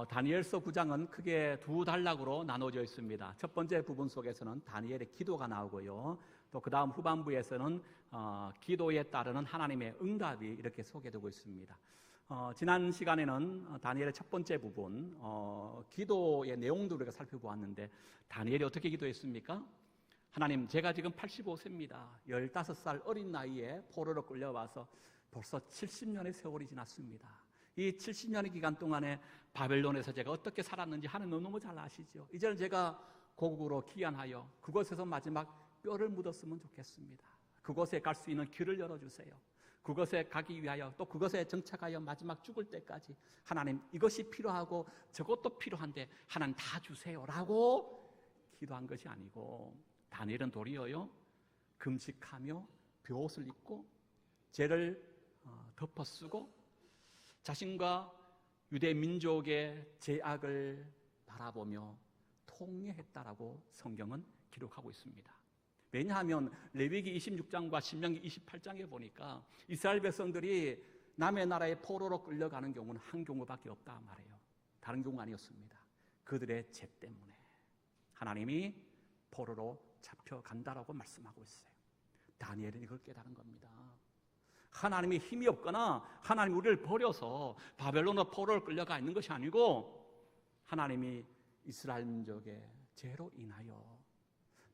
다니엘서 9장은 크게 두 단락으로 나눠져 있습니다. 첫 번째 부분 속에서는 다니엘의 기도가 나오고요. 또 그 다음 후반부에서는 기도에 따르는 하나님의 응답이 이렇게 소개되고 있습니다. 지난 시간에는 다니엘의 첫 번째 부분, 기도의 내용도 우리가 살펴보았는데, 다니엘이 어떻게 기도했습니까? 하나님, 제가 지금 85세입니다. 15살 어린 나이에 포로로 끌려와서 벌써 70년의 세월이 지났습니다. 이 70년의 기간 동안에 바벨론에서 제가 어떻게 살았는지 하나님 너무 잘 아시죠. 이제는 제가 고국으로 귀환하여 그곳에서 마지막 뼈를 묻었으면 좋겠습니다. 그곳에 갈 수 있는 길을 열어주세요. 그곳에 가기 위하여, 또 그것에 정착하여 마지막 죽을 때까지 하나님, 이것이 필요하고 저것도 필요한데 하나님 다 주세요 라고 기도한 것이 아니고, 다니엘은 도리어요, 금식하며 벼옷을 입고 죄를 덮어쓰고 자신과 유대 민족의 죄악을 바라보며 통회했다라고 성경은 기록하고 있습니다. 왜냐하면 레위기 26장과 신명기 28장에 보니까 이스라엘 백성들이 남의 나라의 포로로 끌려가는 경우는 한 경우밖에 없다 말이에요. 다른 경우가 아니었습니다. 그들의 죄 때문에 하나님이 포로로 잡혀간다라고 말씀하고 있어요. 다니엘은 이걸 깨달은 겁니다. 하나님이 힘이 없거나 하나님 우리를 버려서 바벨론으로 포로를 끌려가 있는 것이 아니고, 하나님이 이스라엘 민족의 죄로 인하여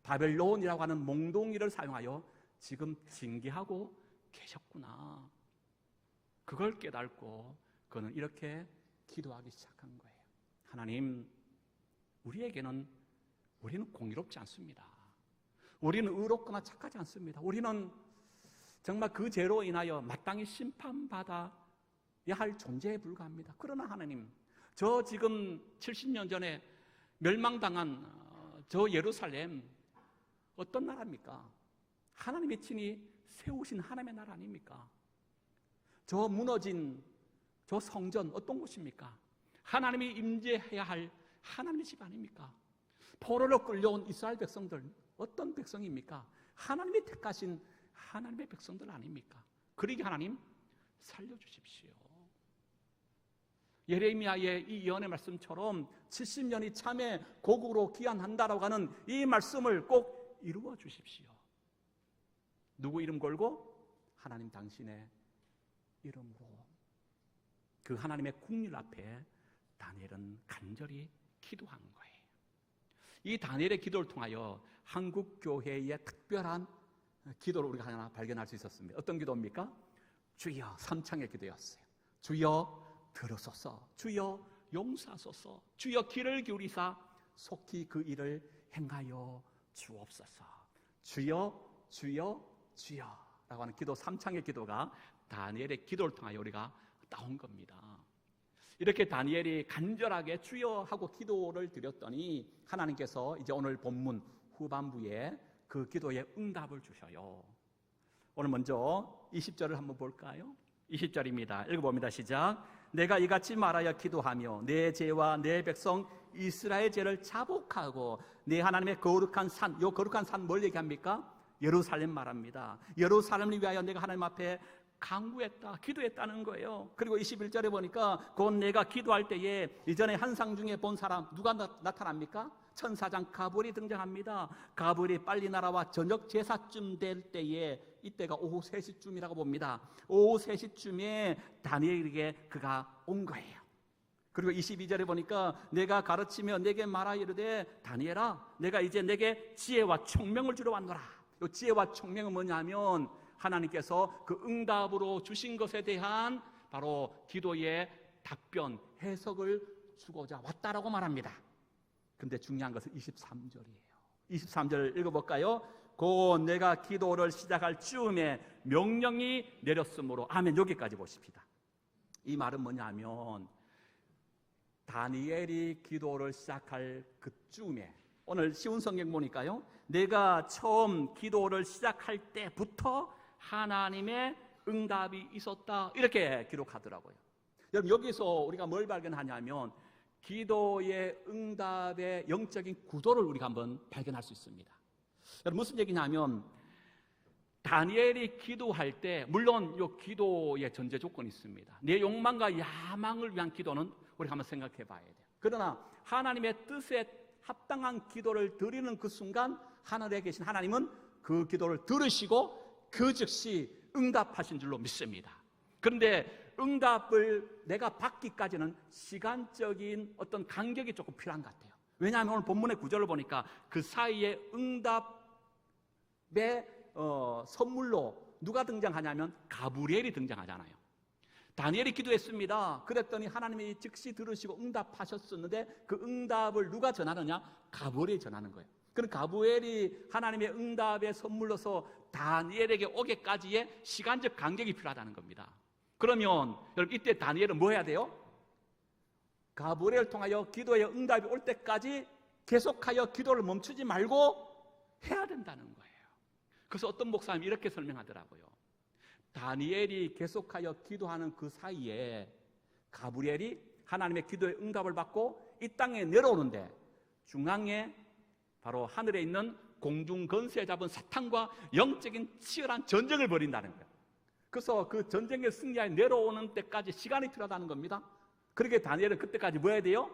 바벨론이라고 하는 몽둥이를 사용하여 지금 징계하고 계셨구나. 그걸 깨닫고 그는 이렇게 기도하기 시작한 거예요. 하나님, 우리는 공의롭지 않습니다. 우리는 의롭거나 착하지 않습니다. 우리는 정말 그 죄로 인하여 마땅히 심판받아야 할 존재에 불과합니다. 그러나 하나님, 저 지금 70년 전에 멸망당한 저 예루살렘 어떤 나라입니까? 하나님의 친히 세우신 하나님의 나라 아닙니까? 저 무너진 저 성전 어떤 곳입니까? 하나님이 임재해야 할 하나님의 집 아닙니까? 포로로 끌려온 이스라엘 백성들 어떤 백성입니까? 하나님이 택하신 하나님의 백성들 아닙니까? 그러기 하나님 살려주십시오. 예레미야의 이 예언의 말씀처럼 70년이 참에 고국으로 귀환한다라고 하는 이 말씀을 꼭 이루어 주십시오. 누구 이름 걸고? 하나님 당신의 이름으로. 그 하나님의 국률 앞에 다니엘은 간절히 기도한 거예요. 이 다니엘의 기도를 통하여 한국 교회의 특별한 기도를 우리가 하나 발견할 수 있었습니다. 어떤 기도입니까? 주여, 삼창의 기도였어요. 주여 들으소서, 주여 용서하소서, 주여 귀를 기울이사 속히 그 일을 행하여 주옵소서. 주여, 주여, 주여 라고 하는 기도, 삼창의 기도가 다니엘의 기도를 통하여 우리가 따온 겁니다. 이렇게 다니엘이 간절하게 주여 하고 기도를 드렸더니 하나님께서 이제 오늘 본문 후반부에 그 기도에 응답을 주셔요. 오늘 먼저 20절을 한번 볼까요? 20절입니다. 읽어봅니다. 시작. 내가 이같이 말하여 기도하며 내 죄와 내 백성 이스라엘 죄를 자복하고 내 하나님의 거룩한 산, 이 거룩한 산 뭘 얘기합니까? 예루살렘 말합니다. 예루살렘을 위하여 내가 하나님 앞에 간구했다, 기도했다는 거예요. 그리고 21절에 보니까 곧 내가 기도할 때에 이전에 환상 중에 본 사람 누가 나타납니까? 천사장 가브리엘이 등장합니다. 가브리엘이 빨리 날아와 저녁 제사쯤 될 때에, 이때가 오후 3시쯤이라고 봅니다. 오후 3시쯤에 다니엘에게 그가 온 거예요. 그리고 22절에 보니까 내가 가르치며 내게 말하 이르되 다니엘아, 내가 이제 내게 지혜와 총명을 주러 왔노라. 이 지혜와 총명은 뭐냐면 하나님께서 그 응답으로 주신 것에 대한 바로 기도의 답변, 해석을 주고자 왔다라고 말합니다. 근데 중요한 것은 23절이에요. 23절 읽어볼까요? 곧 내가 기도를 시작할 즈음에 명령이 내렸으므로. 아멘. 여기까지 보십시다. 이 말은 뭐냐면 다니엘이 기도를 시작할 그쯤에, 오늘 쉬운 성경 보니까요, 내가 처음 기도를 시작할 때부터 하나님의 응답이 있었다, 이렇게 기록하더라고요. 여러분, 여기서 우리가 뭘 발견하냐면 기도의 응답의 영적인 구도를 우리가 한번 발견할 수 있습니다. 여러분, 무슨 얘기냐면 다니엘이 기도할 때 물론 이 기도의 전제 조건이 있습니다. 내 욕망과 야망을 위한 기도는 우리 한번 생각해 봐야 돼요. 그러나 하나님의 뜻에 합당한 기도를 드리는 그 순간 하늘에 계신 하나님은 그 기도를 들으시고 그 즉시 응답하신 줄로 믿습니다. 그런데 응답을 내가 받기까지는 시간적인 어떤 간격이 조금 필요한 것 같아요. 왜냐하면 오늘 본문의 구절을 보니까 그 사이에 응답의 선물로 누가 등장하냐면 가브리엘이 등장하잖아요. 다니엘이 기도했습니다. 그랬더니 하나님이 즉시 들으시고 응답하셨었는데 그 응답을 누가 전하느냐? 가브리엘이 전하는 거예요. 그럼 가브리엘이 하나님의 응답의 선물로서 다니엘에게 오게까지의 시간적 간격이 필요하다는 겁니다. 그러면 여러분 이때 다니엘은 뭐 해야 돼요? 가브리엘을 통하여 기도의 응답이 올 때까지 계속하여 기도를 멈추지 말고 해야 된다는 거예요. 그래서 어떤 목사님이 이렇게 설명하더라고요. 다니엘이 계속하여 기도하는 그 사이에 가브리엘이 하나님의 기도의 응답을 받고 이 땅에 내려오는데 중앙에 바로 하늘에 있는 공중 건세 잡은 사탄과 영적인 치열한 전쟁을 벌인다는 거예요. 그래서 그 전쟁의 승리하여 내려오는 때까지 시간이 필요하다는 겁니다. 그렇게 다니엘은 그때까지 뭐 해야 돼요?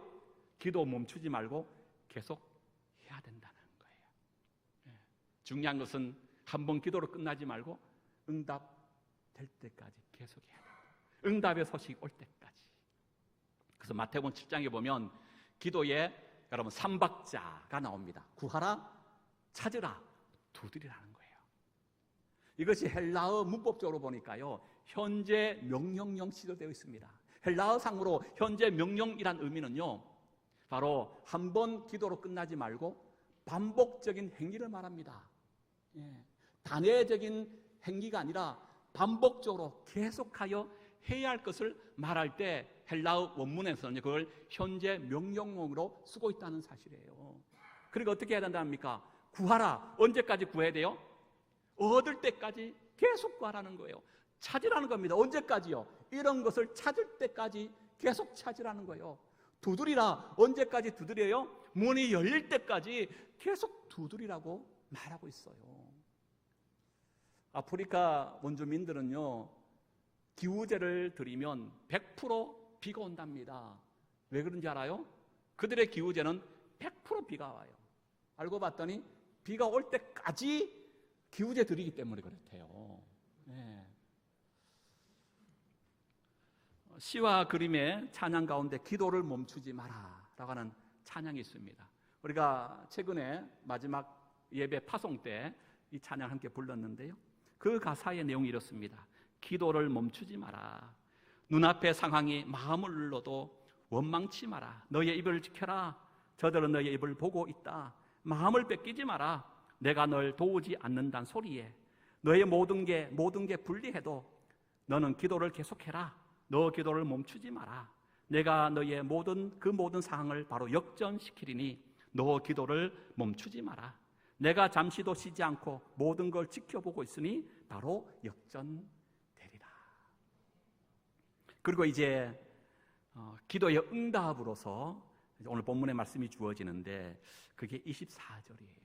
기도 멈추지 말고 계속 해야 된다는 거예요. 중요한 것은 한 번 기도로 끝나지 말고 응답 될 때까지 계속해야 돼요. 응답의 소식이 올 때까지. 그래서 마태복음 7장에 보면 기도에 여러분 3박자가 나옵니다. 구하라, 찾으라, 두드리라는 거예요. 이것이 헬라어 문법적으로 보니까요, 현재 명령형 시도되어 있습니다. 헬라어상으로 현재 명령이란 의미는요, 바로 한 번 기도로 끝나지 말고 반복적인 행위를 말합니다. 단회적인 행위가 아니라 반복적으로 계속하여 해야 할 것을 말할 때 헬라어 원문에서는 그걸 현재 명령어로 쓰고 있다는 사실이에요. 그러니까 어떻게 해야 된답니까? 구하라. 언제까지 구해야 돼요? 얻을 때까지 계속 구하라는 거예요. 찾으라는 겁니다. 언제까지요? 이런 것을 찾을 때까지 계속 찾으라는 거예요. 두드리라. 언제까지 두드려요? 문이 열릴 때까지 계속 두드리라고 말하고 있어요. 아프리카 원주민들은요, 기우제를 드리면 100% 비가 온답니다. 왜 그런지 알아요? 그들의 기우제는 100% 비가 와요. 알고 봤더니 비가 올 때까지 기우제 드리기 때문에 그렇대요. 네. 시와 그림의 찬양 가운데 기도를 멈추지 마라 라고 하는 찬양이 있습니다. 우리가 최근에 마지막 예배 파송 때 이 찬양 함께 불렀는데요, 그 가사의 내용이 이렇습니다. 기도를 멈추지 마라. 눈앞의 상황이 마음을 눌러도 원망치 마라. 너의 입을 지켜라. 저들은 너의 입을 보고 있다. 마음을 뺏기지 마라. 내가 널 도우지 않는다는 소리에 너의 모든 게 불리해도 너는 기도를 계속해라. 너 기도를 멈추지 마라. 내가 너의 모든 상황을 바로 역전시키리니 너 기도를 멈추지 마라. 내가 잠시도 쉬지 않고 모든 걸 지켜보고 있으니 바로 역전되리라. 그리고 이제 기도의 응답으로서 오늘 본문의 말씀이 주어지는데 그게 24절이에요.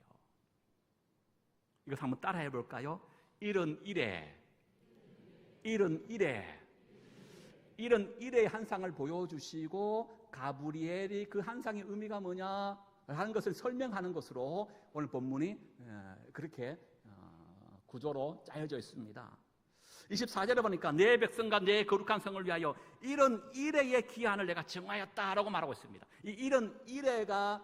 이것 한번 따라해 볼까요? 일은 일에 한상을 보여주시고 가브리엘이 그 한상의 의미가 뭐냐 하는 것을 설명하는 것으로 오늘 본문이 그렇게 구조로 짜여져 있습니다. 24절에 보니까 내 백성과 내 거룩한 성을 위하여 이런 이레의 기한을 내가 정하였다라고 말하고 있습니다. 이 이런 이레가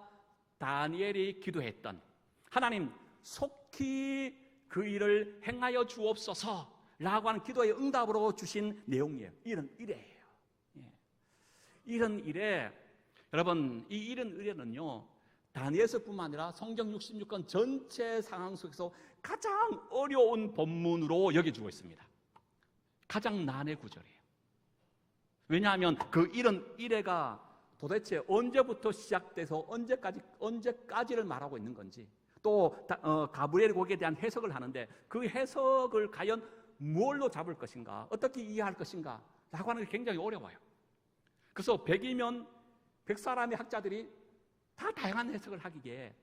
다니엘이 기도했던 하나님 속히 그 일을 행하여 주옵소서 라고 하는 기도의 응답으로 주신 내용이에요. 이런 이레예요. 이런 이레, 여러분 이 이런 이레는요 다니엘서뿐만 아니라 성경 66권 전체 상황 속에서 가장 어려운 본문으로 여겨지고 있습니다. 가장 난해 구절이에요. 왜냐하면 그 이런 이레가 도대체 언제부터 시작돼서 언제까지를 말하고 있는 건지, 또 가브리엘 거기에 대한 해석을 하는데 그 해석을 과연 뭘로 잡을 것인가, 어떻게 이해할 것인가 라고 하는 게 굉장히 어려워요. 그래서 100이면 100사람의 학자들이 다 다양한 해석을 하기에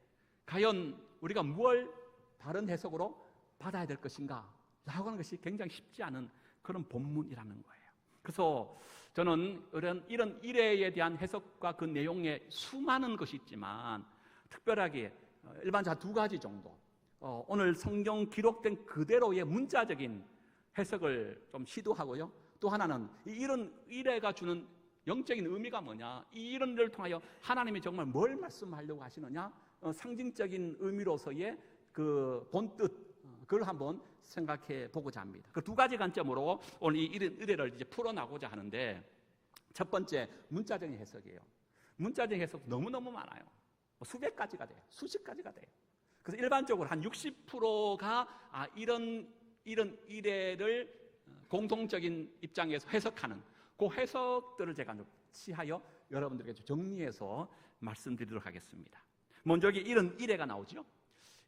과연 우리가 뭘 다른 해석으로 받아야 될 것인가 라고 하는 것이 굉장히 쉽지 않은 그런 본문이라는 거예요. 그래서 저는 이런 이래에 대한 해석과 그 내용에 수많은 것이 있지만 특별하게 일반적으로 두 가지 정도 오늘 성경 기록된 그대로의 문자적인 해석을 좀 시도하고요. 또 하나는 이런 이래가 주는 영적인 의미가 뭐냐, 이 이런 일을 통하여 하나님이 정말 뭘 말씀하려고 하시느냐, 상징적인 의미로서의 그 본뜻, 그걸 한번 생각해 보고자 합니다. 그 두 가지 관점으로 오늘 이 이래를 이제 풀어나고자 하는데, 첫 번째 문자적인 해석이에요. 문자적인 해석 너무너무 많아요. 수백 가지가 돼요. 수십 가지가 돼요. 그래서 일반적으로 한 60%가 이런 이래를 공통적인 입장에서 해석하는 그 해석들을 제가 취하여 여러분들에게 정리해서 말씀드리도록 하겠습니다. 먼저 여기 이런 이래가 나오죠.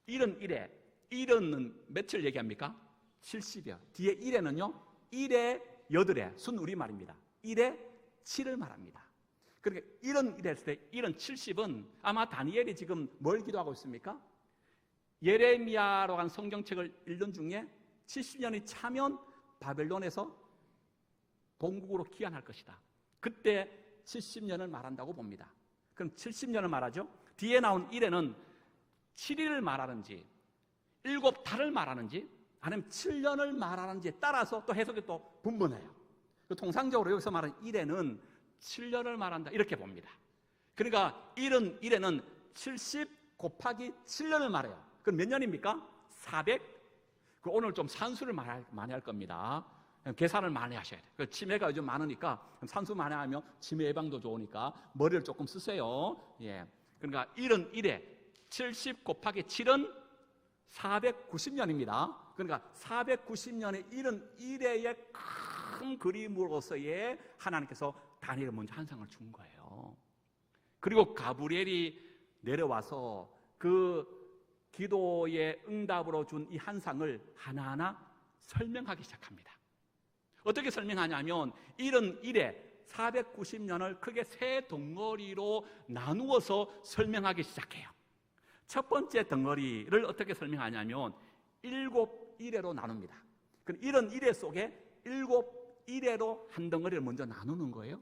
이런 이래, 이런은 며칠 얘기합니까? 70이요. 뒤에 이래는요, 이래 8에 순 우리말입니다. 이래 7을 말합니다. 그러니까 이런 이래 했을 때 이런 70은 아마 다니엘이 지금 뭘 기도하고 있습니까? 예레미야로 한 성경책을 읽는 중에 70년이 차면 바벨론에서 본국으로 귀환할 것이다. 그때 70년을 말한다고 봅니다. 그럼 70년을 말하죠. 뒤에 나온 이래는 7일을 말하는지 7달을 말하는지 아니면 7년을 말하는지에 따라서 또 해석이 또 분분해요. 통상적으로 여기서 말하는 이래는 7년을 말한다 이렇게 봅니다. 그러니까 이런 이래는 70 곱하기 7년을 말해요. 그럼 몇 년입니까? 400. 오늘 좀 산수를 많이 할 겁니다. 계산을 많이 하셔야 돼요. 치매가 요즘 많으니까 산수 많이 하면 치매 예방도 좋으니까 머리를 조금 쓰세요. 예. 그러니까 이런 이래 70 곱하기 7은 490년입니다. 그러니까 490년의 이런 이래의 큰 그림으로서의 하나님께서 다니엘에 먼저 한 상을 준 거예요. 그리고 가브리엘이 내려와서 그 기도의 응답으로 준 이 한 상을 하나하나 설명하기 시작합니다. 어떻게 설명하냐면 이런 이래 490년을 크게 세 덩어리로 나누어서 설명하기 시작해요. 첫 번째 덩어리를 어떻게 설명하냐면 7 이래로 나눕니다. 그럼 이런 이래 속에 7 이래로 한 덩어리를 먼저 나누는 거예요.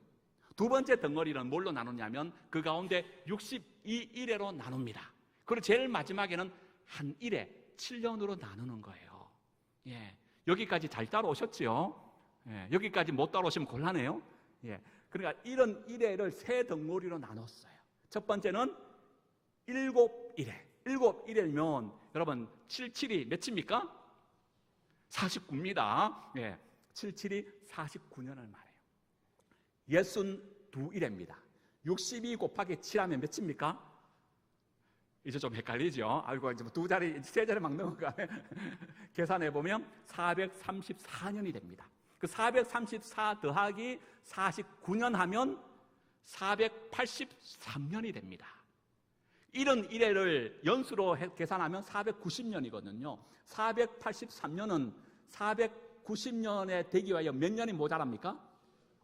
두 번째 덩어리는 뭘로 나누냐면 그 가운데 62 이래로 나눕니다. 그리고 제일 마지막에는 한 이래 7년으로 나누는 거예요. 예, 여기까지 잘 따라오셨죠? 예, 여기까지 못 따라오시면 곤란해요. 예, 그러니까 이런 이래를 세 덩어리로 나눴어요. 첫 번째는 7 이래. 7 이래면 여러분 77이 몇입니까? 49입니다. 예, 77이 49년을 말해요. 62 이래입니다. 62 곱하기 7하면 몇입니까? 이제 좀 헷갈리죠? 아이고, 이제 두 자리, 세 자리 막 넘어가네. 계산해 보면 434년이 됩니다. 그 434 더하기 49년 하면 483년이 됩니다. 이런 이래를 연수로 계산하면 490년이거든요. 483년은 490년에 되기 위하여 몇 년이 모자랍니까?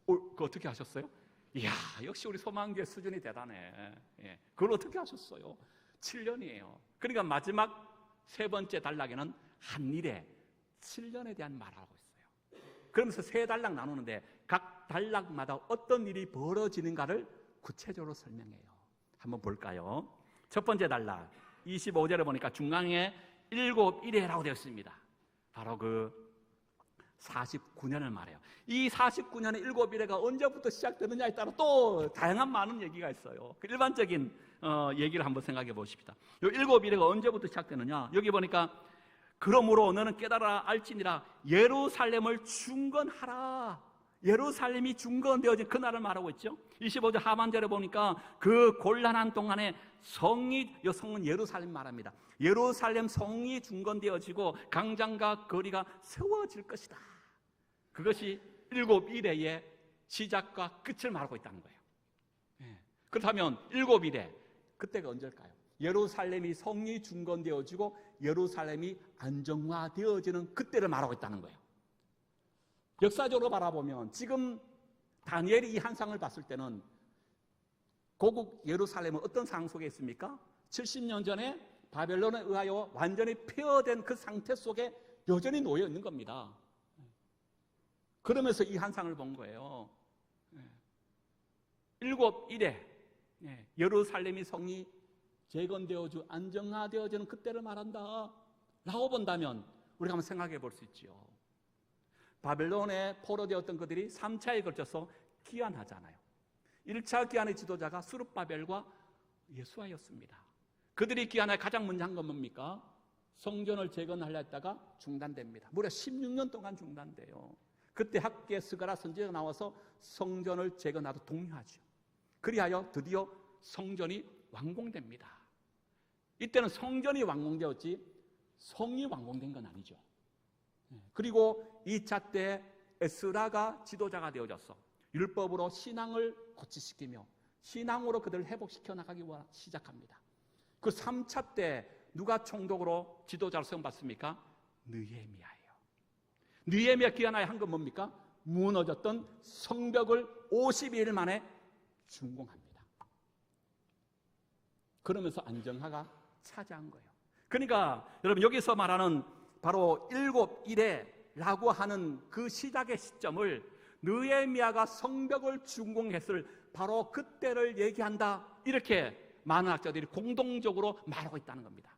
그거 어떻게 하셨어요? 이야, 역시 우리 소망교회 수준이 대단해. 예, 그걸 어떻게 하셨어요? 7년이에요. 그러니까 마지막 세 번째 단락에는 한 일에 7년에 대한 말을 하고 있어요. 그러면서 세 단락 나누는데 각 단락마다 어떤 일이 벌어지는가를 구체적으로 설명해요. 한번 볼까요? 첫 번째 단락 25절에 보니까 중앙에 7 이래라고 되어 있습니다. 바로 그 49년을 말해요. 이 49년의 7 이래가 언제부터 시작되느냐에 따라 또 다양한 많은 얘기가 있어요. 그 일반적인 얘기를 한번 생각해 보십시다. 이 7 이래가 언제부터 시작되느냐? 여기 보니까 그러므로 너는 깨달아 알지니라 예루살렘을 중건하라. 예루살렘이 중건되어진 그날을 말하고 있죠. 25절 하반절에 보니까 그 곤란한 동안에 성은 예루살렘 말합니다. 예루살렘 성이 중건되어지고 강장과 거리가 세워질 것이다. 그것이 7 이래의 시작과 끝을 말하고 있다는 거예요. 그렇다면 7 이래 그때가 언제일까요? 예루살렘이 성이 중건되어지고 예루살렘이 안정화되어지는 그때를 말하고 있다는 거예요. 역사적으로 바라보면 지금 다니엘이 이 한 상을 봤을 때는 고국 예루살렘은 어떤 상황 속에 있습니까? 70년 전에 바벨론에 의하여 완전히 폐허된 그 상태 속에 여전히 놓여 있는 겁니다. 그러면서 이 환상을 본 거예요. 7일에 예루살렘이 성이 재건되어주 안정화되어지는 그때를 말한다 라고 본다면 우리가 한번 생각해 볼 수 있지요. 바벨론에 포로되었던 그들이 3차에 걸쳐서 귀환하잖아요. 1차 귀환의 지도자가 스룹바벨과 예수아였습니다. 그들이 귀환에 가장 먼저 한 건 뭡니까? 성전을 재건하려 했다가 중단됩니다. 무려 16년 동안 중단돼요. 그때 학계 스가랴 선지자가 나와서 성전을 재건하도록 독려하죠. 그리하여 드디어 성전이 완공됩니다. 이때는 성전이 완공되었지 성이 완공된 건 아니죠. 그리고 2차 때 에스라가 지도자가 되어져서 율법으로 신앙을 고치시키며 신앙으로 그들을 회복시켜 나가기 시작합니다. 그 3차 때 누가 총독으로 지도자로 세움받습니까? 느헤미야예요. 느헤미야 귀환하여 한 건 뭡니까? 무너졌던 성벽을 52일 만에 준공합니다. 그러면서 안정화가 차지한 거예요. 그러니까 여러분 여기서 말하는 바로 7일에라고 하는 그 시작의 시점을 느헤미야가 성벽을 준공했을 바로 그때를 얘기한다. 이렇게 많은 학자들이 공동적으로 말하고 있다는 겁니다.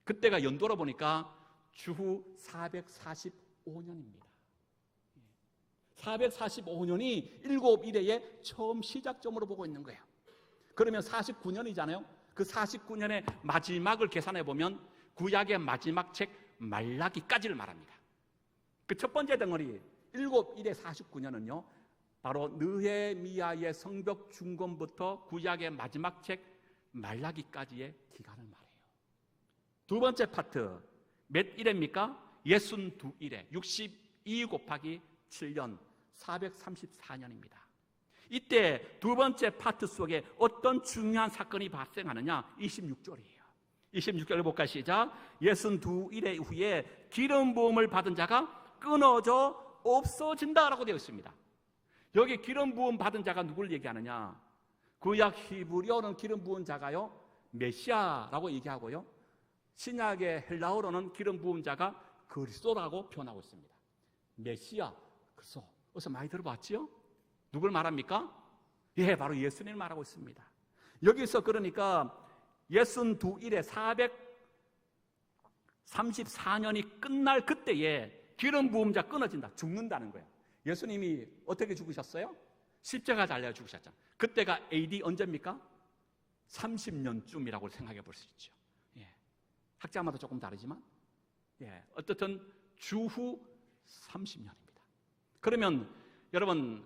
그때가 연도로 보니까 주후 445년입니다. 445년이 7일의 처음 시작점으로 보고 있는 거예요. 그러면 49년이잖아요. 그 49년의 마지막을 계산해 보면 구약의 마지막 책 말라기까지를 말합니다. 그 첫 번째 덩어리 7일의 49년은요 바로 느헤미야의 성벽 준공부터 구약의 마지막 책 말라기까지의 기간을 말해요. 두 번째 파트 몇 일입니까? 62일에 62 곱하기 7년 434년입니다. 이때 두 번째 파트 속에 어떤 중요한 사건이 발생하느냐? 26절이에요. 26절을 볼까? 시작. 62일의 후에 기름 부음을 받은 자가 끊어져 없어진다라고 되어 있습니다. 여기 기름 부음 받은 자가 누구를 얘기하느냐? 구약 히브리어는 기름 부은 자가요 메시아라고 얘기하고요, 신약의 헬라어로는 기름 부은 자가 그리스도라고 표현하고 있습니다. 메시아, 그리스도. 어디서 많이 들어봤지요? 누굴 말합니까? 예, 바로 예수님을 말하고 있습니다. 여기서 그러니까 62일에 434년이 끝날 그때에 기름 부음자 끊어진다, 죽는다는 거예요. 예수님이 어떻게 죽으셨어요? 십자가 달려 죽으셨잖아요. 그때가 AD 언제입니까? 30년쯤이라고 생각해 볼 수 있죠. 예. 학자마다 조금 다르지만 어쨌든 주후 30년입니다. 그러면 여러분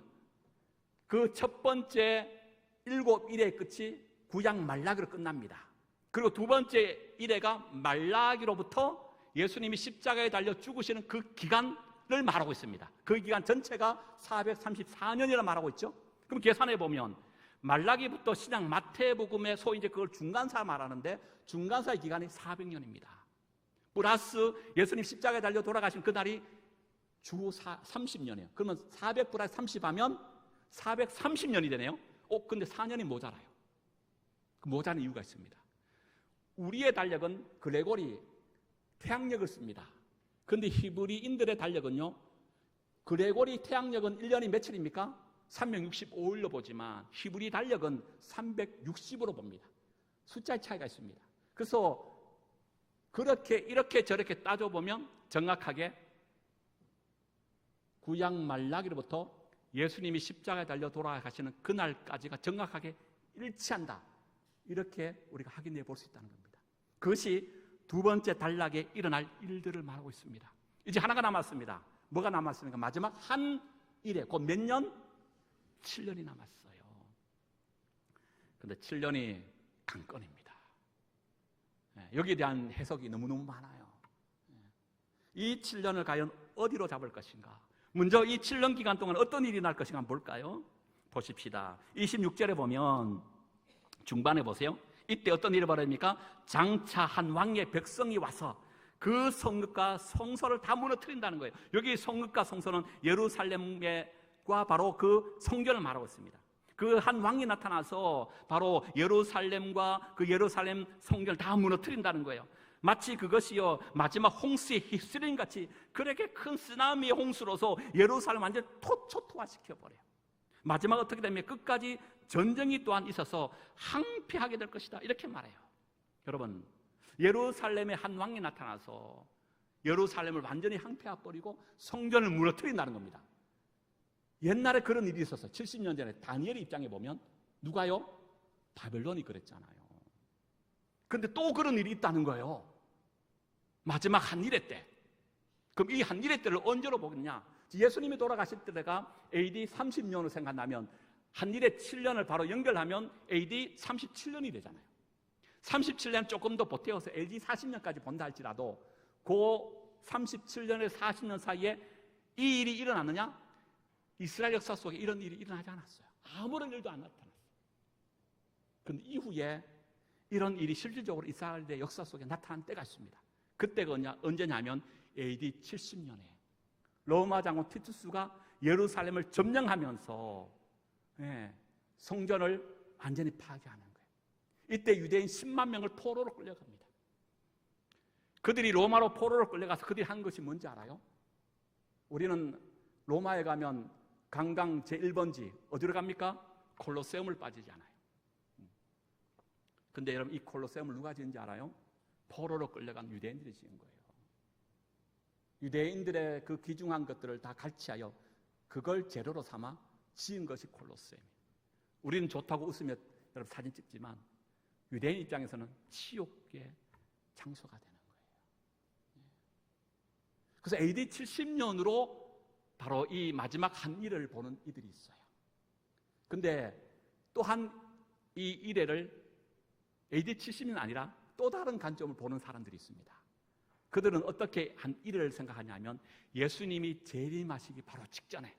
그 첫 번째 7일의 끝이 구약 말라기로 끝납니다. 그리고 두 번째 일회가 말라기로부터 예수님이 십자가에 달려 죽으시는 그 기간을 말하고 있습니다. 그 기간 전체가 434년이라 말하고 있죠. 그럼 계산해 보면 말라기부터 신약 마태복음에 소위 이제 그걸 중간사 말하는데 중간사의 기간이 400년입니다. 플러스 예수님 십자가에 달려 돌아가신 그날이 주 30년이에요. 그러면 400 플러스 30 하면 430년이 되네요. 근데 4년이 모자라요. 그 모자란 이유가 있습니다. 우리의 달력은 그레고리 태양력을 씁니다. 그런데 히브리인들의 달력은요, 그레고리 태양력은 1년이 며칠입니까? 365일로 보지만 히브리 달력은 360으로 봅니다. 숫자의 차이가 있습니다. 그래서 그렇게 이렇게 저렇게 따져보면 정확하게 구약 말라기로부터 예수님이 십자가에 달려 돌아가시는 그날까지가 정확하게 일치한다. 이렇게 우리가 확인해 볼 수 있다는 겁니다. 그것이 두 번째 단락에 일어날 일들을 말하고 있습니다. 이제 하나가 남았습니다. 뭐가 남았습니까? 마지막 한 일에 곧 몇 년? 7년이 남았어요. 그런데 7년이 강건입니다. 여기에 대한 해석이 너무너무 많아요. 이 7년을 과연 어디로 잡을 것인가? 먼저 이 7년 기간 동안 어떤 일이 날 것인가 한번 볼까요? 보십시다. 26절에 보면 중반에 보세요. 이때 어떤 일이 벌어집니까? 장차 한 왕의 백성이 와서 그 성읍과 성소를 다 무너뜨린다는 거예요. 여기 성읍과 성소는 예루살렘과 바로 그 성전을 말하고 있습니다. 그 한 왕이 나타나서 바로 예루살렘과 그 예루살렘 성전을 다 무너뜨린다는 거예요. 마치 그것이요 마지막 홍수에 휩쓸린 같이 그렇게 큰 쓰나미의 홍수로서 예루살렘 완전 초토화시켜버려요. 마지막 어떻게 되면 끝까지 전쟁이 또한 있어서 항폐하게 될 것이다 이렇게 말해요. 여러분, 예루살렘에 한 왕이 나타나서 예루살렘을 완전히 항폐해버리고 성전을 무너뜨린다는 겁니다. 옛날에 그런 일이 있었어요. 70년 전에 다니엘의 입장에 보면 누가요? 바벨론이 그랬잖아요. 그런데 또 그런 일이 있다는 거예요. 마지막 한일회 때. 그럼 이 한일회 때를 언제로 보겠냐? 예수님이 돌아가실 때가 AD 30년으로 생각하면 한일회 7년을 바로 연결하면 AD 37년이 되잖아요. 37년 조금 더 보태어서 AD 40년까지 본다 할지라도 그 37년에서 40년 사이에 이 일이 일어났느냐? 이스라엘 역사 속에 이런 일이 일어나지 않았어요. 아무런 일도 안 나타났어요. 그런데 이후에 이런 일이 실질적으로 이스라엘의 역사 속에 나타난 때가 있습니다. 그때가 언제냐면 AD 70년에 로마 장군 티투스가 예루살렘을 점령하면서 성전을 완전히 파괴하는 거예요. 이때 유대인 10만 명을 포로로 끌려갑니다. 그들이 로마로 포로로 끌려가서 그들이 한 것이 뭔지 알아요? 우리는 로마에 가면 관광 제1번지 어디로 갑니까? 콜로세움을 빠지잖아요. 근데 여러분 이 콜로세움을 누가 지은지 알아요? 포로로 끌려간 유대인들이 지은 거예요. 유대인들의 그 귀중한 것들을 다 갈취하여 그걸 재료로 삼아 지은 것이 콜로세움이에요. 우리는 좋다고 웃으며 여러분 사진 찍지만 유대인 입장에서는 치욕의 장소가 되는 거예요. 그래서 AD 70년으로 바로 이 마지막 한 일을 보는 이들이 있어요. 근데 또한 이 일회를 AD 70년 아니라 또 다른 관점을 보는 사람들이 있습니다. 그들은 어떻게 한 일을 생각하냐면 예수님이 재림하시기 바로 직전에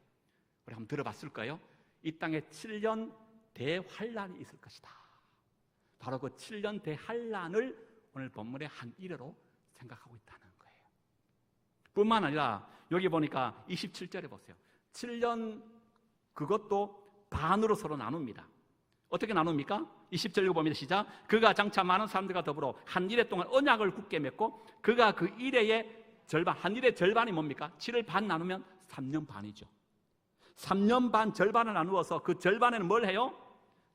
우리 한번 들어봤을까요? 이 땅에 7년 대환란이 있을 것이다. 바로 그 7년 대환란을 오늘 본문의 한 일회로 생각하고 있다는 거예요. 뿐만 아니라 여기 보니까 27절에 보세요. 7년 그것도 반으로 서로 나눕니다. 어떻게 나눕니까? 20절 보면 시작. 그가 장차 많은 사람들과 더불어 한 일회 동안 언약을 굳게 맺고 그가 그 일회의 절반, 한 일의 절반이 뭡니까? 7을 반 나누면 3년 반이죠. 3년 반 절반을 나누어서 그 절반에는 뭘 해요?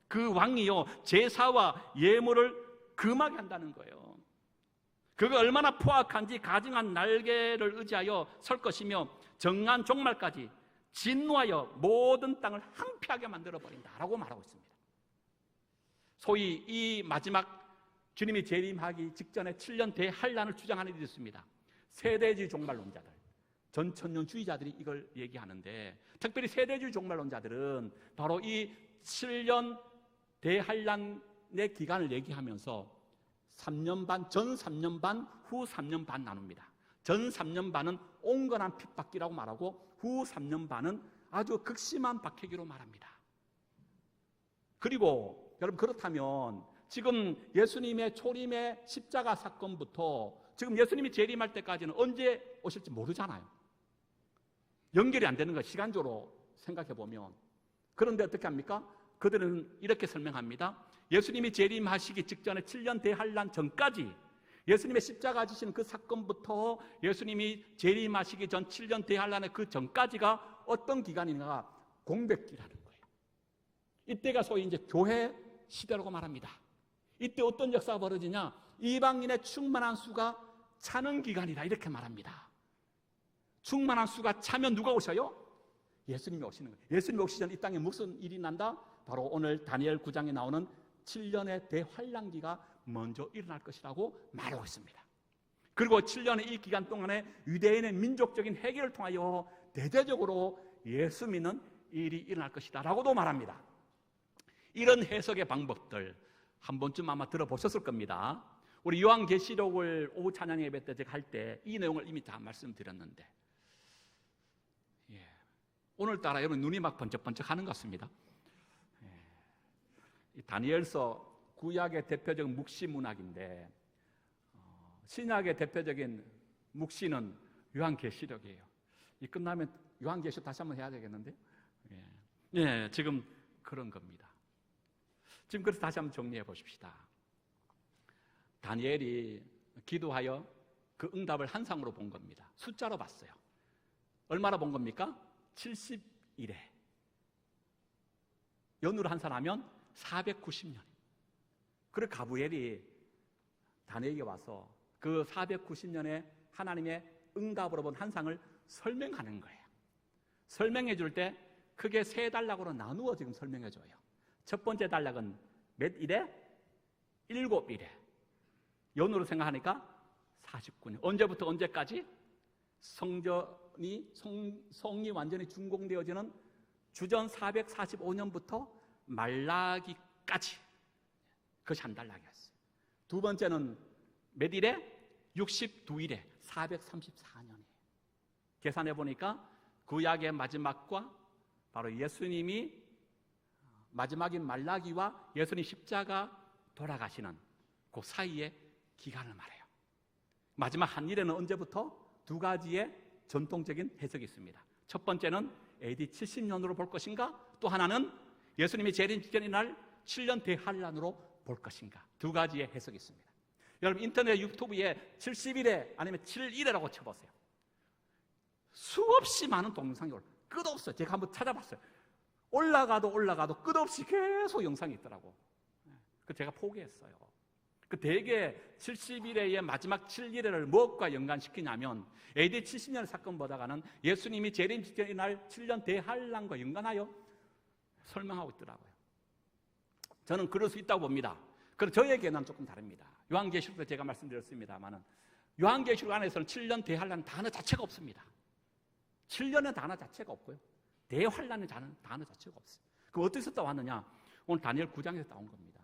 그 왕이요 제사와 예물을 금하게 한다는 거예요. 그가 얼마나 포악한지 가증한 날개를 의지하여 설 것이며 정한 종말까지 진노하여 모든 땅을 항폐하게 만들어버린다라고 말하고 있습니다. 소위 이 마지막 주님이 재림하기 직전에 7년 대환란을 주장하는 일이 있습니다. 세대주의 종말론자들, 전천년주의자들이 이걸 얘기하는데 특별히 세대주의 종말론자들은 바로 이 7년 대환란의 기간을 얘기하면서 3년 반, 전 3년 반, 후 3년 반 나눕니다. 전 3년 반은 온건한 핍박기라고 말하고 후 3년 반은 아주 극심한 박해기로 말합니다. 그리고 여러분 그렇다면 지금 예수님의 초림의 십자가 사건부터 지금 예수님이 재림할 때까지는 언제 오실지 모르잖아요. 연결이 안 되는 거 시간적으로 생각해 보면. 그런데 어떻게 합니까? 그들은 이렇게 설명합니다. 예수님이 재림하시기 직전에 7년 대환란 전까지 예수님의 십자가 지시는 그 사건부터 예수님이 재림하시기 전 7년 대환란의 그 전까지가 어떤 기간인가? 공백기라는 거예요. 이때가 소위 이제 교회 시대라고 말합니다. 이때 어떤 역사가 벌어지냐? 이방인의 충만한 수가 차는 기간이다 이렇게 말합니다. 충만한 수가 차면 누가 오셔요? 예수님이 오시는 거예요. 예수님이 오시기 전 이 땅에 무슨 일이 난다? 바로 오늘 다니엘 9장에 나오는 7년의 대환란기가 먼저 일어날 것이라고 말하고 있습니다. 그리고 7년의 이 기간 동안에 유대인의 민족적인 해결을 통하여 대대적으로 예수 믿는 일이 일어날 것이다 라고도 말합니다. 이런 해석의 방법들 한 번쯤 아마 들어보셨을 겁니다. 우리 요한계시록을 오후 찬양 예배 때 제가 할 때 이 내용을 이미 다 말씀드렸는데 오늘따라 여러분 눈이 막 번쩍번쩍 하는 것 같습니다. 이 다니엘서 구약의 대표적인 묵시 문학인데 신약의 대표적인 묵시는 요한계시록이에요. 이 끝나면 요한계시록 다시 한번 해야 되겠는데 지금 그런 겁니다. 지금 그래서 다시 한번 정리해 보십시다. 다니엘이 기도하여 그 응답을 한상으로 본 겁니다. 숫자로 봤어요. 얼마나 본 겁니까? 70일에. 연으로 환산하면 490년. 그리고 가브리엘이 다니엘에게 와서 그 490년에 하나님의 응답으로 본 한상을 설명하는 거예요. 설명해 줄 때 크게 세 단락으로 나누어 지금 설명해 줘요. 첫 번째 단락은 몇 일에? 7일에. 연으로 생각하니까 49년. 언제부터 언제까지? 성이 완전히 준공되어지는 주전 445년부터 말라기까지. 그것이 한 단락이었어요. 두 번째는 몇 일에? 62일에 434년이에요. 계산해 보니까 구약의 마지막과 바로 예수님이 마지막인 말라기와 예수님 십자가 돌아가시는 그 사이의 기간을 말해요. 마지막 한 일에는 언제부터? 두 가지의 전통적인 해석이 있습니다. 첫 번째는 AD 70년으로 볼 것인가? 또 하나는 예수님이 재림 직전인 날 7년 대환란으로 볼 것인가? 두 가지의 해석이 있습니다. 여러분 인터넷 유튜브에 70일에 아니면 7일이라고 쳐보세요. 수없이 많은 동영상이 끝없어요. 제가 한번 찾아봤어요. 올라가도 끝없이 계속 영상이 있더라고. 그 제가 포기했어요. 그 대개 70일의 마지막 7일을 무엇과 연관시키냐면 AD 70년 사건 보다가는 예수님이 재림 직전의 날 7년 대환란과 연관하여 설명하고 있더라고요. 저는 그럴 수 있다고 봅니다. 그럼 저의 견해는 조금 다릅니다. 요한계시록도 제가 말씀드렸습니다만은 요한계시록 안에서는 7년 대환란 단어 자체가 없습니다. 7년의 단어 자체가 없고요. 대환란의 단어 자체가 없어요. 그럼 어디서 따왔느냐? 오늘 다니엘 9장에서 따온 겁니다.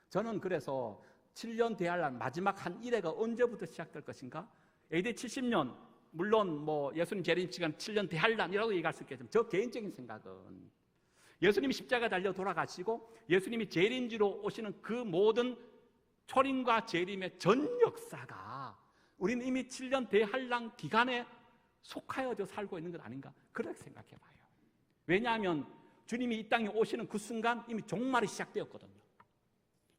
저는 그래서 7년 대환란 마지막 한 일회가 언제부터 시작될 것인가? AD 70년 물론 뭐 예수님 재림 시간 7년 대환란이라고 얘기할 수 있겠지만 저 개인적인 생각은 예수님이 십자가 달려 돌아가시고 예수님이 재림지로 오시는 그 모든 초림과 재림의 전 역사가 우리는 이미 7년 대환란 기간에 속하여져 살고 있는 것 아닌가? 그렇게 생각해 봐요. 왜냐하면 주님이 이 땅에 오시는 그 순간 이미 종말이 시작되었거든요.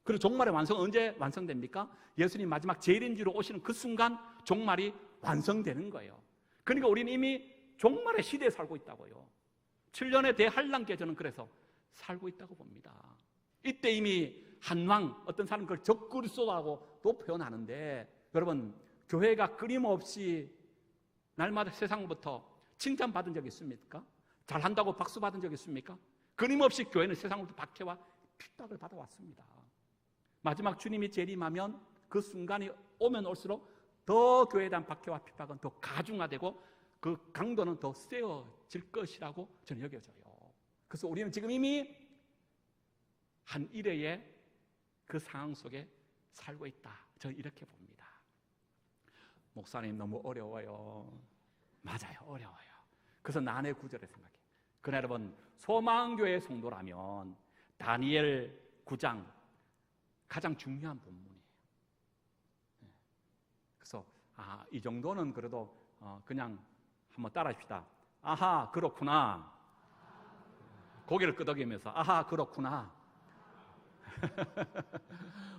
그리고 종말의 완성은 언제 완성됩니까? 예수님 마지막 재림지로 오시는 그 순간 종말이 완성되는 거예요. 그러니까 우리는 이미 종말의 시대에 살고 있다고요. 7년의 대환란기에 저는 그래서 살고 있다고 봅니다. 이때 이미 한왕, 어떤 사람은 그걸 적그리스도라고 또 표현하는데 여러분 교회가 끊임없이 날마다 세상부터 칭찬받은 적이 있습니까? 잘한다고 박수 받은 적이 있습니까? 끊임없이 교회는 세상부터 박해와 핍박을 받아왔습니다. 마지막 주님이 재림하면 그 순간이 오면 올수록 더 교회에 대한 박해와 핍박은 더 가중화되고 그 강도는 더 세워질 것이라고 저는 여겨져요. 그래서 우리는 지금 이미 한 일회의 그 상황 속에 살고 있다. 저는 이렇게 봅니다. 목사님 너무 어려워요. 맞아요, 어려워요. 그래서 난해 구절에 생각해요. 그러나 여러분 소망교회 성도라면 다니엘 9장 가장 중요한 본문이에요. 그래서 이 정도는 그래도 그냥 한번 따라합시다. 아하 그렇구나. 고개를 끄덕이면서 아하 그렇구나.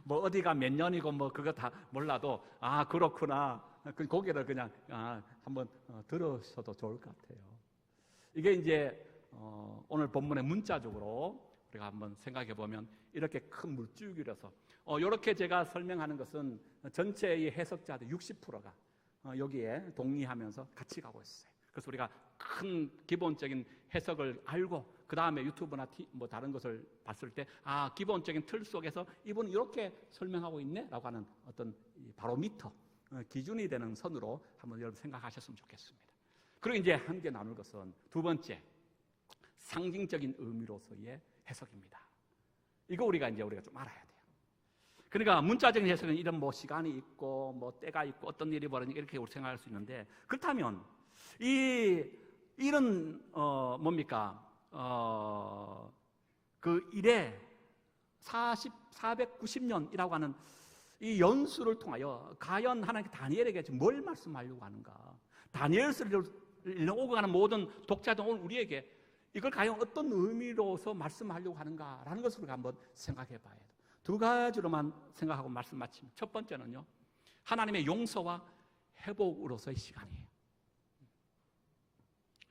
뭐 어디가 몇 년이고 뭐 그거 다 몰라도 그렇구나. 그 고개를 그냥 한번 들으셔도 좋을 것 같아요. 이게 이제 오늘 본문의 문자적으로 우리가 한번 생각해 보면 이렇게 큰 물줄기라서 이렇게 제가 설명하는 것은 전체의 해석자들 60%가 여기에 동의하면서 같이 가고 있어요. 그래서 우리가 큰 기본적인 해석을 알고 그 다음에 유튜브나 뭐 다른 것을 봤을 때 기본적인 틀 속에서 이분은 이렇게 설명하고 있네라고 하는 어떤 바로미터 기준이 되는 선으로 한번 여러분 생각하셨으면 좋겠습니다. 그리고 이제 함께 나눌 것은 두 번째 상징적인 의미로서의 해석입니다. 이거 우리가 좀 알아야 돼요. 그러니까 문자적인 해석은 이런 뭐 시간이 있고 뭐 때가 있고 어떤 일이 벌어지니까 이렇게 우리 생각할 수 있는데 그렇다면 이런 뭡니까? 그 일에 490년이라고 하는 이 연수를 통하여 과연 하나님께 다니엘에게 뭘 말씀하려고 하는가? 다니엘서를 오고 가는 모든 독자들 오늘 우리에게 이걸 과연 어떤 의미로서 말씀하려고 하는가라는 것을 우리가 한번 생각해 봐야 돼요. 두 가지로만 생각하고 말씀 마칩니다. 첫 번째는요, 하나님의 용서와 회복으로서의 시간이에요.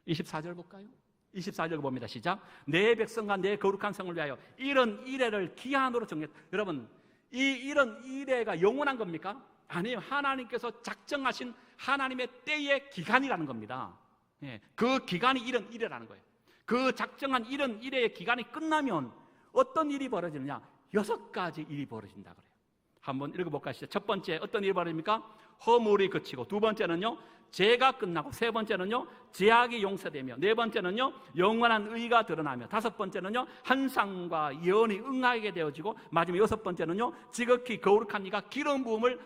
24절 볼까요? 24절 봅니다. 시작. 내 백성과 내 거룩한 성을 위하여 이런 이래를 기한으로 정했다. 여러분, 이 이런 이래가 영원한 겁니까? 아니에요. 하나님께서 작정하신 하나님의 때의 기간이라는 겁니다. 예, 그 기간이 이런 이래라는 거예요. 그 작정한 이런 이래의 기간이 끝나면 어떤 일이 벌어지느냐? 6가지 일이 벌어진다 그래요. 한번 읽어볼까요? 첫 번째 어떤 일이 벌어집니까? 허물이 그치고, 두 번째는요 죄가 끝나고, 세 번째는요 죄악이 용서되며, 네 번째는요 영원한 의가 드러나며, 다섯 번째는요 환상과 예언이 응하게 되어지고, 마지막 여섯 번째는요 지극히 거룩한 이가 기름 부음을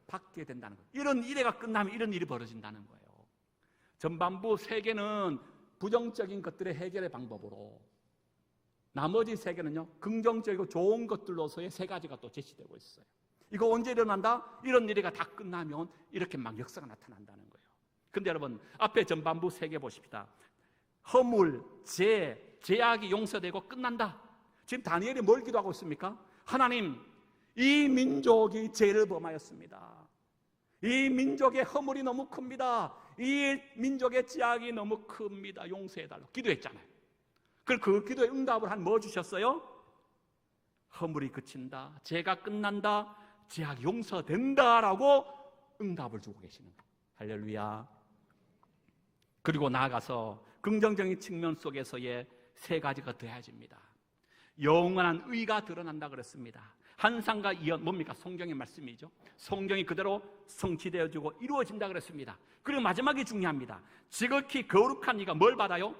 받게 된다는 거예요. 이런 이래가 끝나면 이런 일이 벌어진다는 거예요. 전반부 세 개는 부정적인 것들의 해결의 방법으로, 나머지 세 개는요 긍정적이고 좋은 것들로서의 세 가지가 또 제시되고 있어요. 이거 언제 일어난다? 이런 일이 다 끝나면 이렇게 막 역사가 나타난다는 거예요. 근데 여러분, 앞에 전반부 세 개 보십시다. 허물, 죄악이 용서되고 끝난다. 지금 다니엘이 뭘 기도하고 있습니까? 하나님, 이 민족이 죄를 범하였습니다. 이 민족의 허물이 너무 큽니다. 이 민족의 죄악이 너무 큽니다. 용서해달라고 기도했잖아요. 그 기도에 응답을 한 뭐 주셨어요? 허물이 그친다, 죄가 끝난다, 죄악이 용서된다라고 응답을 주고 계시는 거예요. 할렐루야. 그리고 나아가서 긍정적인 측면 속에서의 세 가지가 더해집니다. 영원한 의가 드러난다 그랬습니다. 환상과 예언, 뭡니까? 성경의 말씀이죠. 성경이 그대로 성취되어지고 이루어진다 그랬습니다. 그리고 마지막이 중요합니다. 지극히 거룩한 이가 뭘 받아요?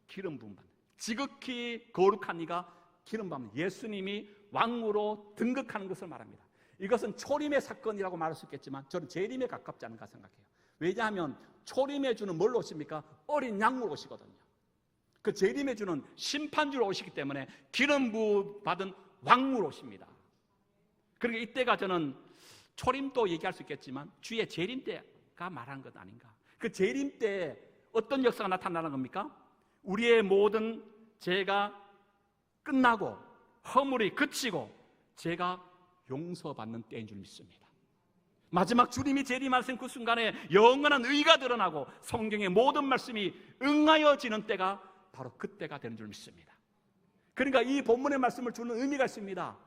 기름 부음 받아요. 지극히 거룩한 이가 기름 부음, 예수님이 왕으로 등극하는 것을 말합니다. 이것은 초림의 사건이라고 말할 수 있겠지만 저는 재림에 가깝지 않은가 생각해요. 왜냐하면 초림의 주는 뭘로 오십니까? 어린 양으로 오시거든요. 그 재림의 주는 심판주로 오시기 때문에 기름 부음 받은 왕으로 오십니다. 그러니까 이때가 저는 초림도 얘기할 수 있겠지만 주의 재림 때가 말하는 것 아닌가. 그 재림 때 어떤 역사가 나타나는 겁니까? 우리의 모든 죄가 끝나고 허물이 그치고 죄가 용서받는 때인 줄 믿습니다. 마지막 주님이 재림하신 그 순간에 영원한 의가 드러나고 성경의 모든 말씀이 응하여지는 때가 바로 그때가 되는 줄 믿습니다. 그러니까 이 본문의 말씀을 주는 의미가 있습니다.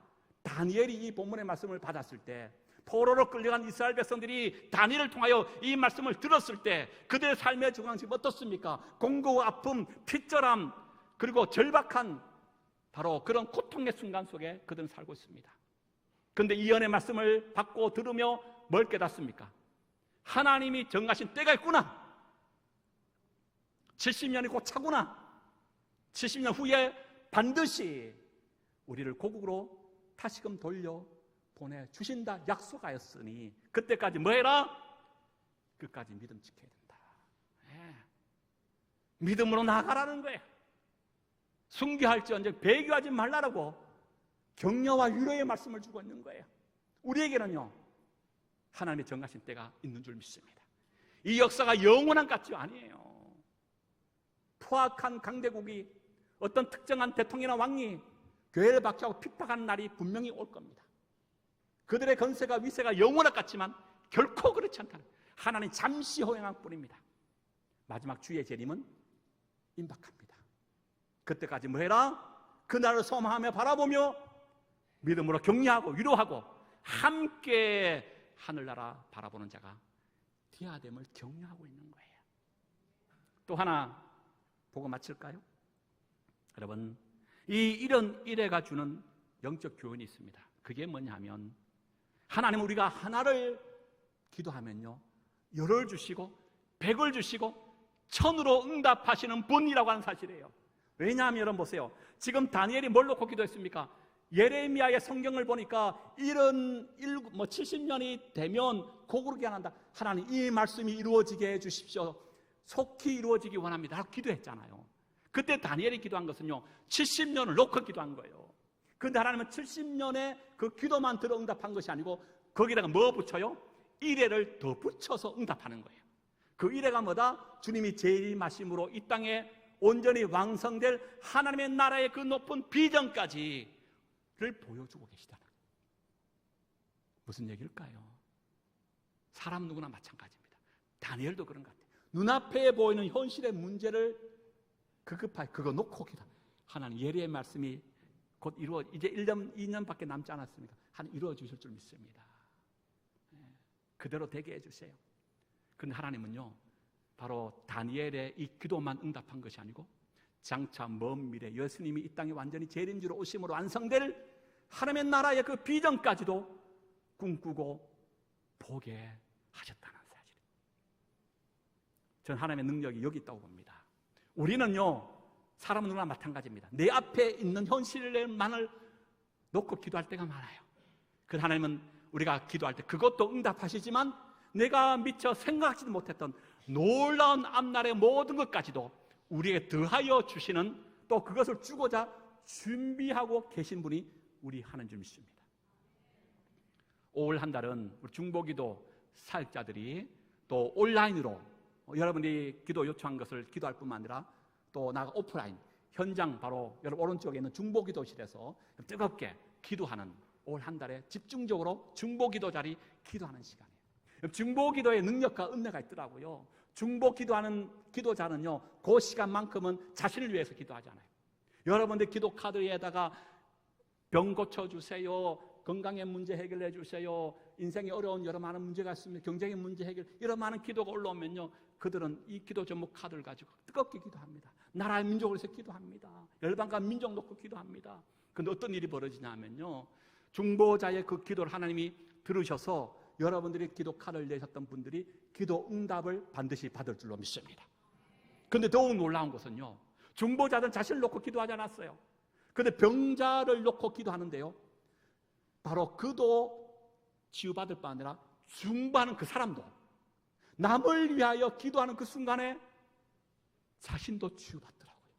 다니엘이 이 본문의 말씀을 받았을 때, 포로로 끌려간 이스라엘 백성들이 다니엘을 통하여 이 말씀을 들었을 때 그들의 삶의 중앙심이 어떻습니까? 공고, 아픔, 핏절함, 그리고 절박한 바로 그런 고통의 순간 속에 그들은 살고 있습니다. 그런데 이 연의 말씀을 받고 들으며 뭘 깨닫습니까? 하나님이 정하신 때가 있구나. 70년이 곧 차구나. 70년 후에 반드시 우리를 고국으로 다시금 돌려 보내주신다 약속하였으니 그때까지 뭐 해라? 끝까지 믿음 지켜야 된다. 네. 믿음으로 나아가라는 거예요. 순교할지언정 배교하지 말라라고 격려와 위로의 말씀을 주고 있는 거예요. 우리에게는요 하나님의 정하신 때가 있는 줄 믿습니다. 이 역사가 영원한 것이 아니에요. 포악한 강대국이 어떤 특정한 대통령이나 왕이 교회를 박해하고 핍박하는 날이 분명히 올 겁니다. 그들의 건세가 위세가 영원할 것 같지만 결코 그렇지 않다. 하나님 잠시 허용할 뿐입니다. 마지막 주의 재림은 임박합니다. 그때까지 뭐 해라? 그날을 소망하며 바라보며 믿음으로 격려하고 위로하고 함께 하늘나라 바라보는 자가 디아됨을 격려하고 있는 거예요. 또 하나 보고 마칠까요? 여러분, 이런 일회가 주는 영적 교훈이 있습니다. 그게 뭐냐면 하나님, 우리가 하나를 기도하면요 열을 주시고 백을 주시고 천으로 응답하시는 분이라고 하는 사실이에요. 왜냐하면 여러분 보세요. 지금 다니엘이 뭘 놓고 기도했습니까? 예레미야의 성경을 보니까 이런 70년이 되면 고국으로 한다. 하나님, 이 말씀이 이루어지게 해주십시오. 속히 이루어지기 원합니다. 라고 기도했잖아요. 그때 다니엘이 기도한 것은요 70년을 놓고 기도한 거예요. 그런데 하나님은 70년의 그 기도만 들어 응답한 것이 아니고 거기다가 뭐 붙여요? 이래를 더 붙여서 응답하는 거예요. 그 이래가 뭐다? 주님이 재림하심으로 이 땅에 온전히 왕성될 하나님의 나라의 그 높은 비전까지를 보여주고 계시다는 거예요. 무슨 얘기일까요? 사람 누구나 마찬가지입니다. 다니엘도 그런 것 같아요. 눈앞에 보이는 현실의 문제를 급하게 그거 놓고 기도. 하나님 예리의 말씀이 곧 이루어 이제 1년, 2년밖에 남지 않았습니까? 하나님 이루어 주실 줄 믿습니다. 그대로 되게 해주세요. 그런데 하나님은요, 바로 다니엘의 이 기도만 응답한 것이 아니고 장차 먼 미래 예수님이 이 땅에 완전히 재림주로 오심으로 완성될 하나님의 나라의 그 비전까지도 꿈꾸고 보게 하셨다는 사실. 저는 하나님의 능력이 여기 있다고 봅니다. 우리는요, 사람은 누구나 마찬가지입니다. 내 앞에 있는 현실만을 놓고 기도할 때가 많아요. 그 하나님은 우리가 기도할 때 그것도 응답하시지만 내가 미처 생각하지도 못했던 놀라운 앞날의 모든 것까지도 우리에게 더하여 주시는, 또 그것을 주고자 준비하고 계신 분이 우리 하나님 줄 믿습니다. 올 한 달은 우리 중보기도 사역자들이 또 온라인으로 여러분이 기도 요청한 것을 기도할 뿐만 아니라 또 나가 오프라인 현장 바로 여러분 오른쪽에 있는 중보기도실에서 뜨겁게 기도하는 올 한 달에 집중적으로 중보기도 자리 기도하는 시간이에요. 중보기도의 능력과 은혜가 있더라고요. 중보기도하는 기도자는요, 그 시간만큼은 자신을 위해서 기도하잖아요. 여러분들 기도 카드에다가 병 고쳐주세요, 건강의 문제 해결해 주세요, 인생에 어려운 여러 많은 문제가 있습니다, 경제의 문제 해결, 이런 많은 기도가 올라오면요, 그들은 이 기도 제목 카드를 가지고 뜨겁게 기도합니다. 나라의 민족을 위해서 기도합니다. 열방과 민족 놓고 기도합니다. 그런데 어떤 일이 벌어지냐면요, 중보자의 그 기도를 하나님이 들으셔서 여러분들이 기도 카드를 내셨던 분들이 기도 응답을 반드시 받을 줄로 믿습니다. 그런데 더욱 놀라운 것은요, 중보자들은 자신을 놓고 기도하지 않았어요. 그런데 병자를 놓고 기도하는데요, 바로 그도 치유받을 뿐 아니라 중보하는 그 사람도 남을 위하여 기도하는 그 순간에 자신도 치유받더라고요.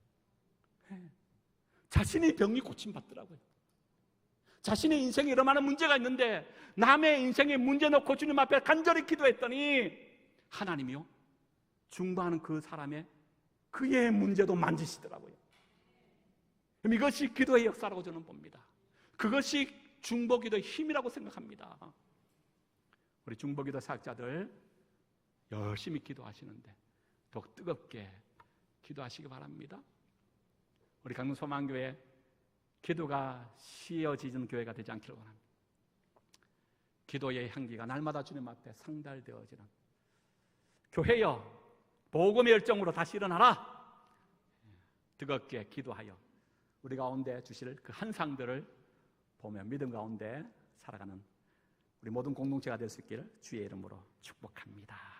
자신이 병이 고침받더라고요. 자신의 인생에 이런 많은 문제가 있는데 남의 인생의 문제 놓고 주님 앞에 간절히 기도했더니 하나님이요, 중보하는 그 사람의 그의 문제도 만지시더라고요. 이것이 기도의 역사라고 저는 봅니다. 그것이 중보기도의 힘이라고 생각합니다. 우리 중보기도 사역자들 열심히 기도하시는데 더욱 뜨겁게 기도하시기 바랍니다. 우리 강릉 소망교회 기도가 쉬어지는 교회가 되지 않기를 원합니다. 기도의 향기가 날마다 주님 앞에 상달되어지는 교회여, 복음의 열정으로 다시 일어나라. 뜨겁게 기도하여 우리 가운데 주실 그 한상들을 보며 믿음 가운데 살아가는 우리 모든 공동체가 될 수 있기를 주의 이름으로 축복합니다.